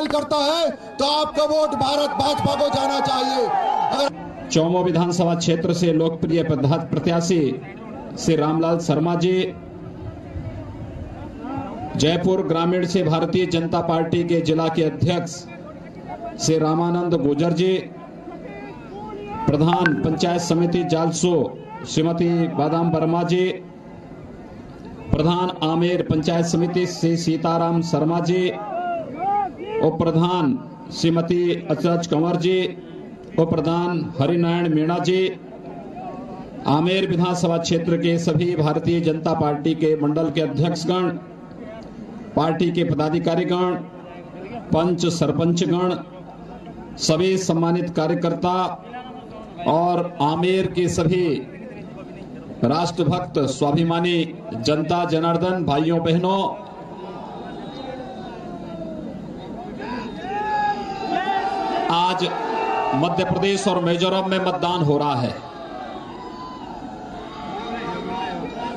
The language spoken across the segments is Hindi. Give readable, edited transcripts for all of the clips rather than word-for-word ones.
करता है तो आपका वोट भारत भाजपा को जाना चाहिए। अगर चौमो विधानसभा क्षेत्र से लोकप्रिय प्रत्याशी श्री रामलाल शर्मा जी, जयपुर ग्रामीण से भारतीय जनता पार्टी के जिला के अध्यक्ष श्री रामानंद गुर्जर जी, प्रधान पंचायत समिति जालसो श्रीमती बादाम वर्मा जी, प्रधान आमेर पंचायत समिति श्री सीताराम शर्मा जी, उप प्रधान श्रीमती अचरज कंवर जी, उप प्रधान हरिनारायण मीणा जी, आमेर विधानसभा क्षेत्र के सभी भारतीय जनता पार्टी के मंडल के अध्यक्षगण, पार्टी के पदाधिकारीगण, पंच सरपंचगण, सभी सम्मानित कार्यकर्ता और आमेर के सभी राष्ट्रभक्त स्वाभिमानी जनता जनार्दन भाइयों बहनों, आज मध्य प्रदेश और मिजोरम में मतदान हो रहा है।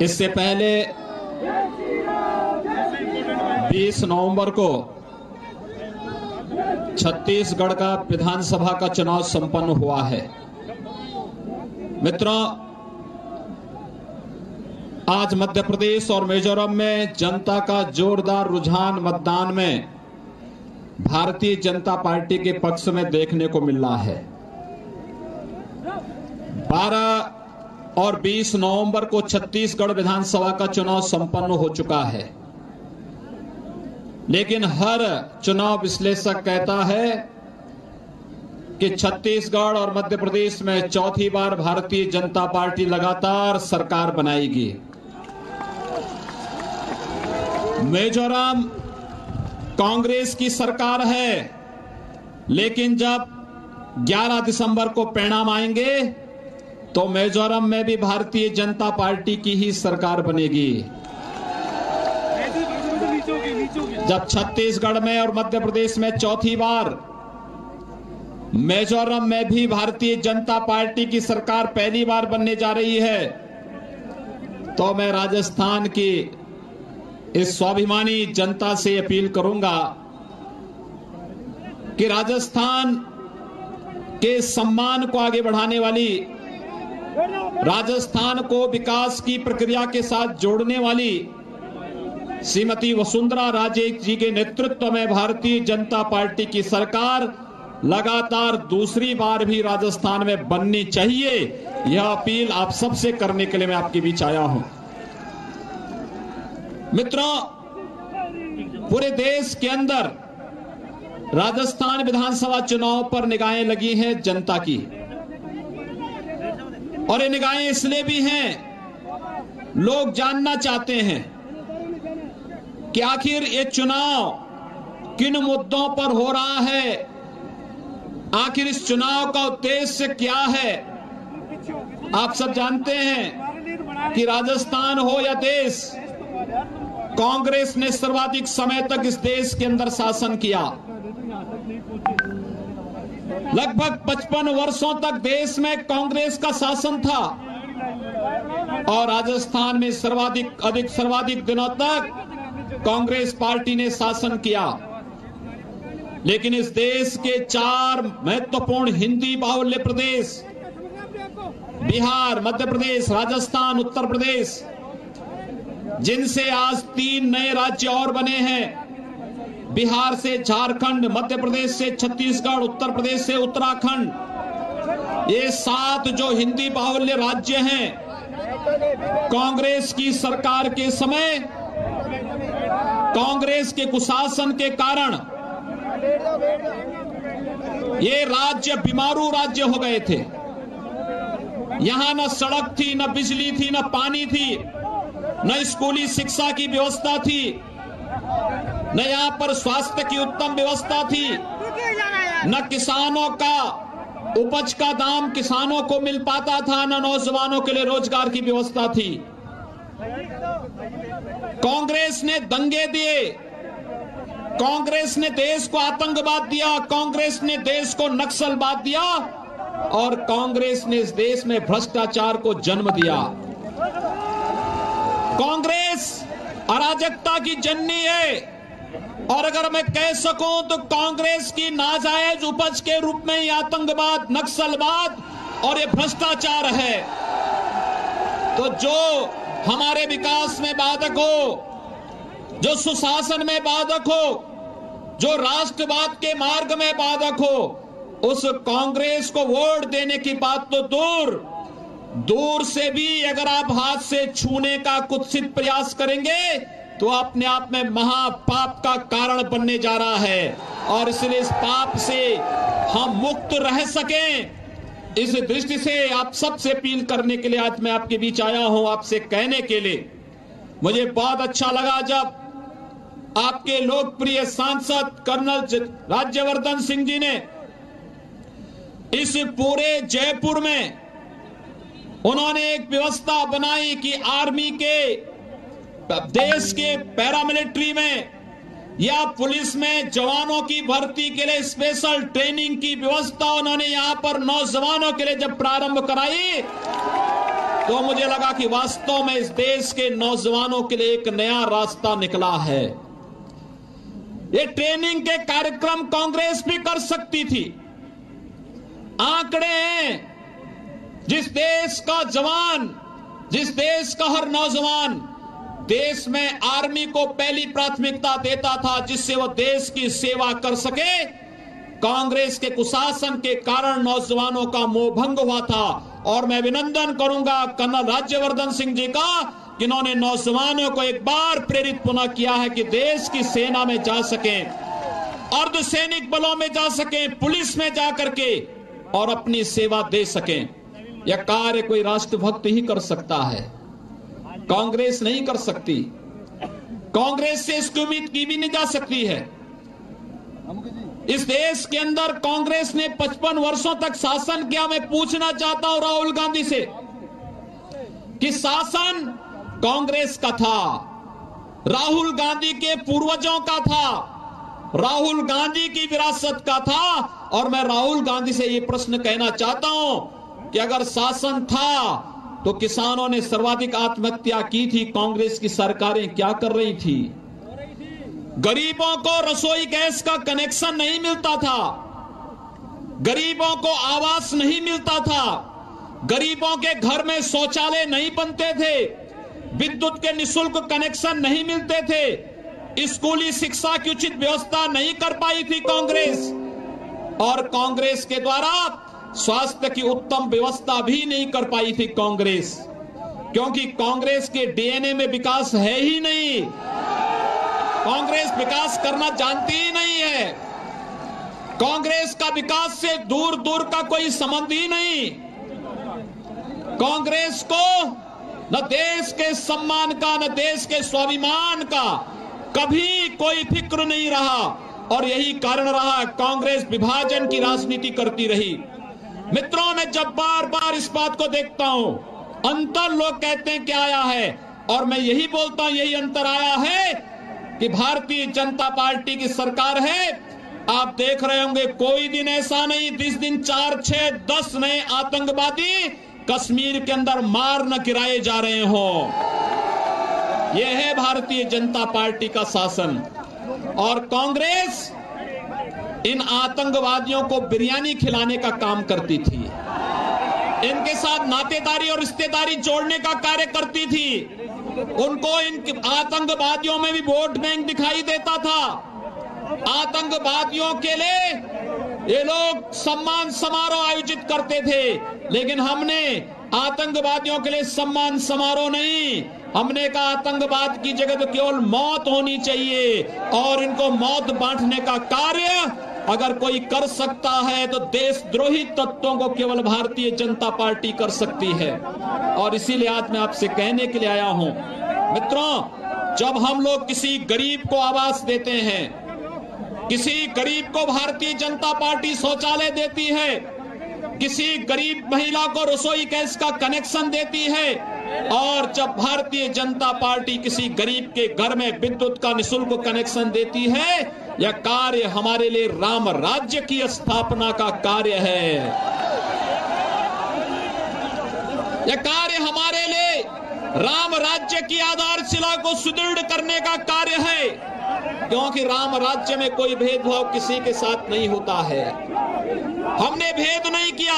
इससे पहले 20 नवंबर को छत्तीसगढ़ का विधानसभा का चुनाव संपन्न हुआ है। मित्रों, आज मध्य प्रदेश और मिजोरम में जनता का जोरदार रुझान मतदान में भारतीय जनता पार्टी के पक्ष में देखने को मिल रहा है। 12 और 20 नवंबर को छत्तीसगढ़ विधानसभा का चुनाव संपन्न हो चुका है, लेकिन हर चुनाव विश्लेषक कहता है कि छत्तीसगढ़ और मध्य प्रदेश में चौथी बार भारतीय जनता पार्टी लगातार सरकार बनाएगी। मिजोरम कांग्रेस की सरकार है, लेकिन जब 11 दिसंबर को परिणाम आएंगे तो मिजोरम में भी भारतीय जनता पार्टी की ही सरकार बनेगी। जब छत्तीसगढ़ में और मध्य प्रदेश में चौथी बार, मिजोरम में भी भारतीय जनता पार्टी की सरकार पहली बार बनने जा रही है, तो मैं राजस्थान की इस स्वाभिमानी जनता से अपील करूंगा कि राजस्थान के सम्मान को आगे बढ़ाने वाली, राजस्थान को विकास की प्रक्रिया के साथ जोड़ने वाली श्रीमती वसुंधरा राजे जी के नेतृत्व में भारतीय जनता पार्टी की सरकार लगातार दूसरी बार भी राजस्थान में बननी चाहिए। यह अपील आप सबसे करने के लिए मैं आपके बीच आया हूं। मित्रों, पूरे देश के अंदर राजस्थान विधानसभा चुनाव पर निगाहें लगी हैं जनता की, और ये निगाहें इसलिए भी हैं, लोग जानना चाहते हैं कि आखिर ये चुनाव किन मुद्दों पर हो रहा है, आखिर इस चुनाव का उद्देश्य क्या है। आप सब जानते हैं कि राजस्थान हो या देश, कांग्रेस ने सर्वाधिक समय तक इस देश के अंदर शासन किया। लगभग 55 वर्षों तक देश में कांग्रेस का शासन था, और राजस्थान में सर्वाधिक दिनों तक कांग्रेस पार्टी ने शासन किया। लेकिन इस देश के 4 महत्वपूर्ण हिंदी बाहुल्य प्रदेश, बिहार, मध्य प्रदेश, राजस्थान, उत्तर प्रदेश, जिनसे आज 3 नए राज्य और बने हैं, बिहार से झारखंड, मध्य प्रदेश से छत्तीसगढ़, उत्तर प्रदेश से उत्तराखंड, ये 7 जो हिंदी बाहुल्य राज्य हैं, कांग्रेस की सरकार के समय कांग्रेस के कुशासन के कारण ये राज्य बीमारू राज्य हो गए थे। यहां न सड़क थी, न बिजली थी, न पानी थी, न स्कूली शिक्षा की व्यवस्था थी, न यहां पर स्वास्थ्य की उत्तम व्यवस्था थी, न किसानों का उपज का दाम किसानों को मिल पाता था, न नौजवानों के लिए रोजगार की व्यवस्था थी। कांग्रेस ने दंगे दिए, कांग्रेस ने देश को आतंकवाद दिया, कांग्रेस ने देश को नक्सलवाद दिया, और कांग्रेस ने इस देश में भ्रष्टाचार को जन्म दिया। कांग्रेस अराजकता की जननी है। और अगर मैं कह सकूं तो कांग्रेस की नाजायज उपज के रूप में ये आतंकवाद, नक्सलवाद और ये भ्रष्टाचार है। तो जो हमारे विकास में बाधक हो, जो सुशासन में बाधक हो, जो राष्ट्रवाद के मार्ग में बाधक हो, उस कांग्रेस को वोट देने की बात तो दूर से भी अगर आप हाथ से छूने का कुत्सित प्रयास करेंगे तो अपने आप में महापाप का कारण बनने जा रहा है। और इसलिए इस पाप से हम मुक्त रह सकें, इस दृष्टि से आप सबसे अपील करने के लिए आज मैं आपके बीच आया हूं, आपसे कहने के लिए। मुझे बहुत अच्छा लगा जब आपके लोकप्रिय सांसद कर्नल राज्यवर्धन सिंह जी ने इस पूरे जयपुर में उन्होंने एक व्यवस्था बनाई कि आर्मी के, देश के पैरामिलिट्री में या पुलिस में जवानों की भर्ती के लिए स्पेशल ट्रेनिंग की व्यवस्था उन्होंने यहां पर नौजवानों के लिए जब प्रारंभ कराई तो मुझे लगा कि वास्तव में इस देश के नौजवानों के लिए एक नया रास्ता निकला है। ये ट्रेनिंग के कार्यक्रम कांग्रेस भी कर सकती थी। आंकड़े हैं, जिस देश का जवान, जिस देश का हर नौजवान देश में आर्मी को पहली प्राथमिकता देता था जिससे वो देश की सेवा कर सके, कांग्रेस के कुशासन के कारण नौजवानों का मोहभंग हुआ था। और मैं अभिनंदन करूंगा कर्नल राज्यवर्धन सिंह जी का कि इन्होंने नौजवानों को एक बार प्रेरित पुनः किया है कि देश की सेना में जा सकें, अर्धसैनिक बलों में जा सकें, पुलिस में जा करके और अपनी सेवा दे सकें। यह कार्य कोई राष्ट्रभक्त ही कर सकता है, कांग्रेस नहीं कर सकती। कांग्रेस से इसकी उम्मीद की भी नहीं जा सकती है। इस देश के अंदर कांग्रेस ने 55 वर्षों तक शासन किया। मैं पूछना चाहता हूं राहुल गांधी से कि शासन कांग्रेस का था, राहुल गांधी के पूर्वजों का था, राहुल गांधी की विरासत का था। और मैं राहुल गांधी से यह प्रश्न कहना चाहता हूं कि अगर शासन था तो किसानों ने सर्वाधिक आत्महत्या की थी, कांग्रेस की सरकारें क्या कर रही थी? गरीबों को रसोई गैस का कनेक्शन नहीं मिलता था, गरीबों को आवास नहीं मिलता था, गरीबों के घर में शौचालय नहीं बनते थे, विद्युत के निःशुल्क कनेक्शन नहीं मिलते थे, स्कूली शिक्षा की उचित व्यवस्था नहीं कर पाई थी कांग्रेस। और कांग्रेस के द्वारा स्वास्थ्य की उत्तम व्यवस्था भी नहीं कर पाई थी कांग्रेस, क्योंकि कांग्रेस के डीएनए में विकास है ही नहीं। कांग्रेस विकास करना जानती ही नहीं है। कांग्रेस का विकास से दूर दूर का कोई संबंध ही नहीं। कांग्रेस को न देश के सम्मान का, न देश के स्वाभिमान का कभी कोई फिक्र नहीं रहा। और यही कारण रहा कांग्रेस विभाजन की राजनीति करती रही। मित्रों, मैं जब बार बार इस बात को देखता हूं, अंतर लोग कहते हैं क्या आया है, और मैं यही बोलता हूं यही अंतर आया है कि भारतीय जनता पार्टी की सरकार है। आप देख रहे होंगे कोई दिन ऐसा नहीं जिस दिन 4, 6, 10 नए आतंकवादी कश्मीर के अंदर मार न गिराए जा रहे हों। यह है भारतीय जनता पार्टी का शासन। और कांग्रेस इन आतंकवादियों को बिरयानी खिलाने का काम करती थी, इनके साथ नातेदारी और रिश्तेदारी जोड़ने का कार्य करती थी। उनको इन आतंकवादियों में भी वोट बैंक दिखाई देता था। आतंकवादियों के लिए ये लोग सम्मान समारोह आयोजित करते थे, लेकिन हमने आतंकवादियों के लिए सम्मान समारोह नहीं, हमने कहा आतंकवाद की जगह तो केवल मौत होनी चाहिए। और इनको मौत बांटने का कार्य अगर कोई कर सकता है तो देशद्रोही तत्वों को केवल भारतीय जनता पार्टी कर सकती है। और इसीलिए आज मैं आपसे कहने के लिए आया हूं, मित्रों, जब हम लोग किसी गरीब को आवास देते हैं, किसी गरीब को भारतीय जनता पार्टी शौचालय देती है, किसी गरीब महिला को रसोई गैस का कनेक्शन देती है, और जब भारतीय जनता पार्टी किसी गरीब के घर में विद्युत का निःशुल्क कनेक्शन देती है, यह कार्य हमारे लिए राम राज्य की स्थापना का कार्य है। यह कार्य हमारे लिए राम राज्य की आधारशिला को सुदृढ़ करने का कार्य है। क्योंकि राम राज्य में कोई भेदभाव किसी के साथ नहीं होता है। हमने भेद नहीं किया,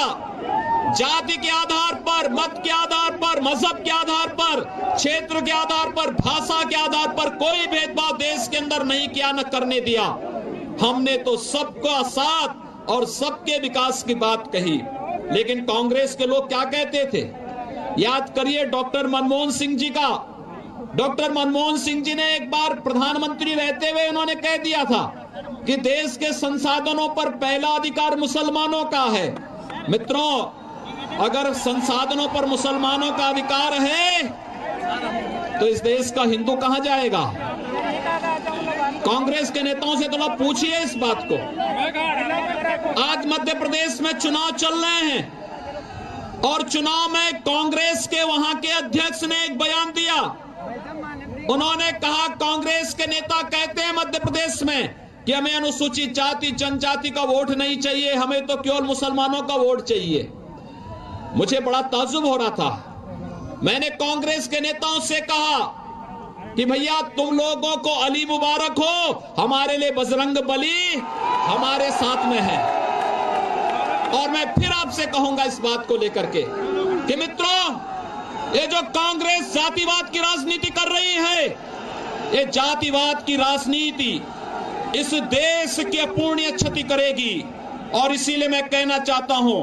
जाति के आधार पर, मत के आधार पर, मजहब के आधार पर, क्षेत्र के आधार पर, भाषा के आधार पर कोई भेदभाव देश के अंदर नहीं किया, न करने दिया। हमने तो सबका साथ और सबके विकास की बात कही। लेकिन कांग्रेस के लोग क्या कहते थे? याद करिए डॉक्टर मनमोहन सिंह जी का। डॉक्टर मनमोहन सिंह जी ने एक बार प्रधानमंत्री रहते हुए उन्होंने कह दिया था कि देश के संसाधनों पर पहला अधिकार मुसलमानों का है। मित्रों, अगर संसाधनों पर मुसलमानों का अधिकार है तो इस देश का हिंदू कहां जाएगा? कांग्रेस के नेताओं से थोड़ा पूछिए इस बात को। आज मध्य प्रदेश में चुनाव चल रहे हैं और चुनाव में कांग्रेस के वहां के अध्यक्ष ने एक बयान दिया। उन्होंने कहा, कांग्रेस के नेता कहते हैं मध्य प्रदेश में कि हमें अनुसूचित जाति जनजाति का वोट नहीं चाहिए, हमें तो केवल मुसलमानों का वोट चाहिए। मुझे बड़ा ताज्जुब हो रहा था। मैंने कांग्रेस के नेताओं से कहा कि भैया तुम लोगों को अली मुबारक हो, हमारे लिए बजरंग बली हमारे साथ में है। और मैं फिर आपसे कहूंगा इस बात को लेकर के कि मित्रों, ये जो कांग्रेस जातिवाद की राजनीति कर रही है, ये जातिवाद की राजनीति इस देश की अपूर्णीय क्षति करेगी। और इसीलिए मैं कहना चाहता हूं,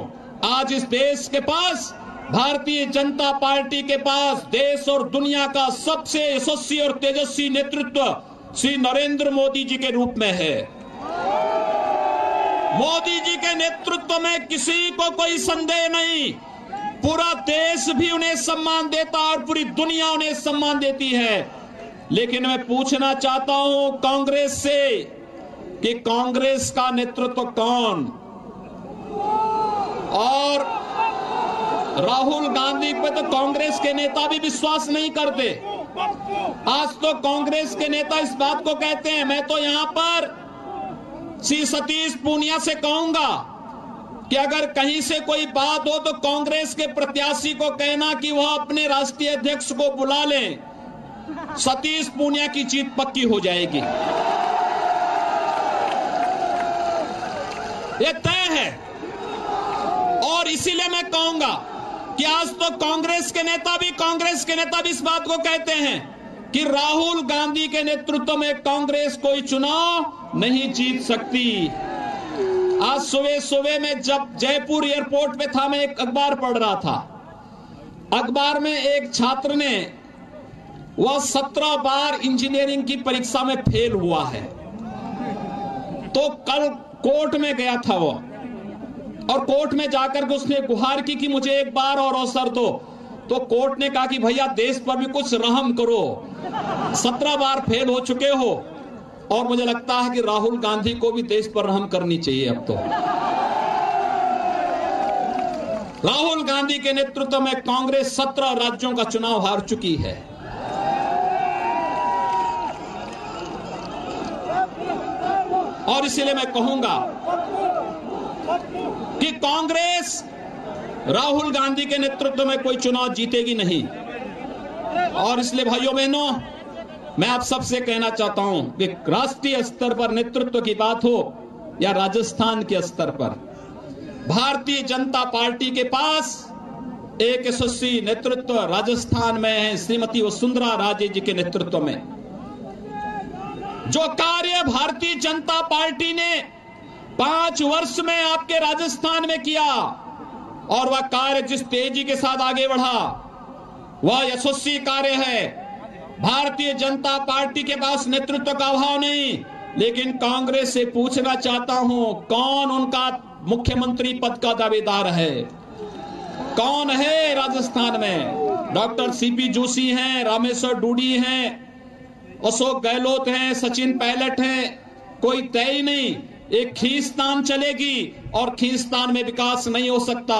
आज इस देश के पास, भारतीय जनता पार्टी के पास, देश और दुनिया का सबसे यशस्वी और तेजस्वी नेतृत्व श्री नरेंद्र मोदी जी के रूप में है। मोदी जी के नेतृत्व में किसी को कोई संदेह नहीं, पूरा देश भी उन्हें सम्मान देता और पूरी दुनिया उन्हें सम्मान देती है। लेकिन मैं पूछना चाहता हूं कांग्रेस से कि कांग्रेस का नेतृत्व कौन? और राहुल गांधी पे तो कांग्रेस के नेता भी विश्वास नहीं करते। आज तो कांग्रेस के नेता इस बात को कहते हैं, मैं तो यहां पर श्री सतीश पूनिया से कहूंगा कि अगर कहीं से कोई बात हो तो कांग्रेस के प्रत्याशी को कहना कि वह अपने राष्ट्रीय अध्यक्ष को बुला लें, सतीश पूनिया की जीत पक्की हो जाएगी। ये तय है। और इसीलिए मैं कहूंगा कि आज तो कांग्रेस के नेता भी इस बात को कहते हैं कि राहुल गांधी के नेतृत्व में कांग्रेस कोई चुनाव नहीं जीत सकती। आज सुबह सुबह में जब जयपुर एयरपोर्ट पे था, मैं एक अखबार पढ़ रहा था। अखबार में एक छात्र ने, वह 17 बार इंजीनियरिंग की परीक्षा में फेल हुआ है, तो कल कोर्ट में गया था वो, और कोर्ट में जाकर के उसने गुहार की कि मुझे एक बार और अवसर दो। तो कोर्ट ने कहा कि भैया देश पर भी कुछ रहम करो, 17 बार फेल हो चुके हो। और मुझे लगता है कि राहुल गांधी को भी देश पर रहम करनी चाहिए। अब तो राहुल गांधी के नेतृत्व में कांग्रेस 17 राज्यों का चुनाव हार चुकी है। और इसलिए मैं कहूंगा कि कांग्रेस राहुल गांधी के नेतृत्व में कोई चुनाव जीतेगी नहीं। और इसलिए भाइयों बहनों, मैं आप सबसे कहना चाहता हूं कि राष्ट्रीय स्तर पर नेतृत्व की बात हो या राजस्थान के स्तर पर, भारतीय जनता पार्टी के पास एक यशस्वी नेतृत्व राजस्थान में है, श्रीमती वसुंधरा राजे जी के नेतृत्व में। जो कार्य भारतीय जनता पार्टी ने 5 वर्ष में आपके राजस्थान में किया, और वह कार्य जिस तेजी के साथ आगे बढ़ा, वह यशस्वी कार्य है। भारतीय जनता पार्टी के पास नेतृत्व का अभाव नहीं, लेकिन कांग्रेस से पूछना चाहता हूं, कौन उनका मुख्यमंत्री पद का दावेदार है? कौन है राजस्थान में? डॉक्टर सीपी जोशी हैं, रामेश्वर डूडी हैं, अशोक गहलोत हैं, सचिन पायलट हैं, कोई तय ही नहीं। एक खींचतान चलेगी और खींचतान में विकास नहीं हो सकता।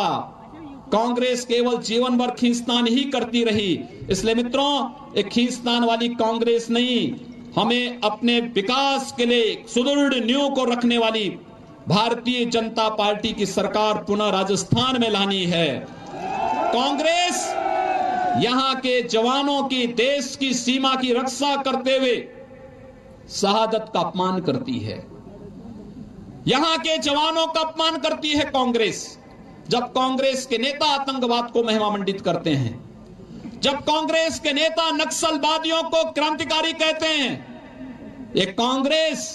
कांग्रेस केवल जीवन भर खींचतान ही करती रही। इसलिए मित्रों, एक खींचतान वाली कांग्रेस नहीं, हमें अपने विकास के लिए सुदृढ़ नींव को रखने वाली भारतीय जनता पार्टी की सरकार पुनः राजस्थान में लानी है। कांग्रेस यहां के जवानों की, देश की सीमा की रक्षा करते हुए शहादत का अपमान करती है, यहां के जवानों का अपमान करती है कांग्रेस। जब कांग्रेस के नेता आतंकवाद को महिमा मंडित करते हैं, जब कांग्रेस के नेता नक्सलवादियों को क्रांतिकारी कहते हैं, ये कांग्रेस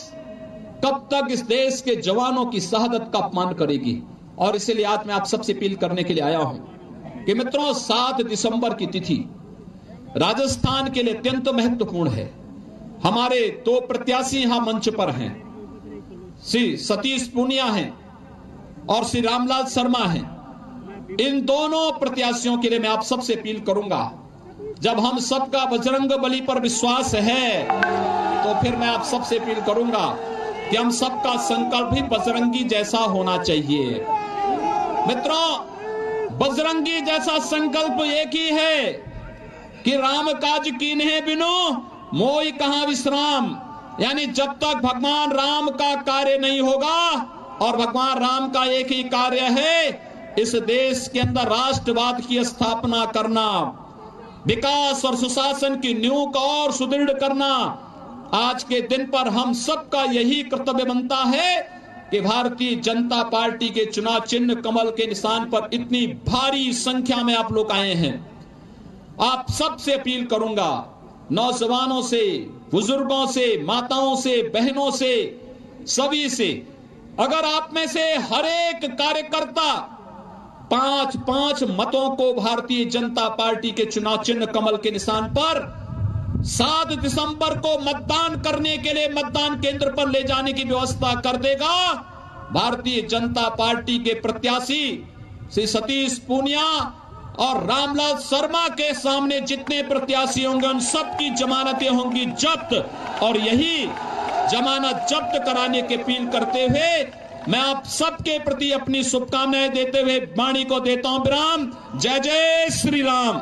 कब तक इस देश के जवानों की शहादत का अपमान करेगी? और इसलिए आज मैं आप सबसे अपील करने के लिए आया हूं कि मित्रों, 7 दिसंबर की तिथि राजस्थान के लिए अत्यंत महत्वपूर्ण है। हमारे 2 प्रत्याशी यहां मंच पर हैं, श्री सतीश पूनिया हैं और श्री रामलाल शर्मा हैं। इन दोनों प्रत्याशियों के लिए मैं आप सबसे अपील करूंगा, जब हम सबका बजरंग बली पर विश्वास है तो फिर मैं आप सबसे अपील करूंगा कि हम सबका संकल्प भी बजरंगी जैसा होना चाहिए। मित्रों, बजरंगी जैसा संकल्प एक ही है कि राम काज कीन्हे बिनु मोई कहां विश्राम, यानी जब तक भगवान राम का कार्य नहीं होगा, और भगवान राम का एक ही कार्य है, इस देश के अंदर राष्ट्रवाद की स्थापना करना, विकास और सुशासन की नींव को और सुदृढ़ करना। आज के दिन पर हम सबका यही कर्तव्य बनता है कि भारतीय जनता पार्टी के चुनाव चिन्ह कमल के निशान पर इतनी भारी संख्या में आप लोग आए हैं। आप सबसे अपील करूंगा, नौजवानों से, बुजुर्गों से, माताओं से, बहनों से, सभी से, अगर आप में से हर एक कार्यकर्ता 5-5 मतों को भारतीय जनता पार्टी के चुनाव चिन्ह कमल के निशान पर 7 दिसंबर को मतदान करने के लिए मतदान केंद्र पर ले जाने की व्यवस्था कर देगा, भारतीय जनता पार्टी के प्रत्याशी श्री सतीश पूनिया और रामलाल शर्मा के सामने जितने प्रत्याशी होंगे उन सबकी जमानतें होंगी जब्त, और यही जमानत जब्त कराने की अपील करते हुए मैं आप सबके प्रति अपनी शुभकामनाएं देते हुए वाणी को देता हूं विराम। जय जय श्री राम।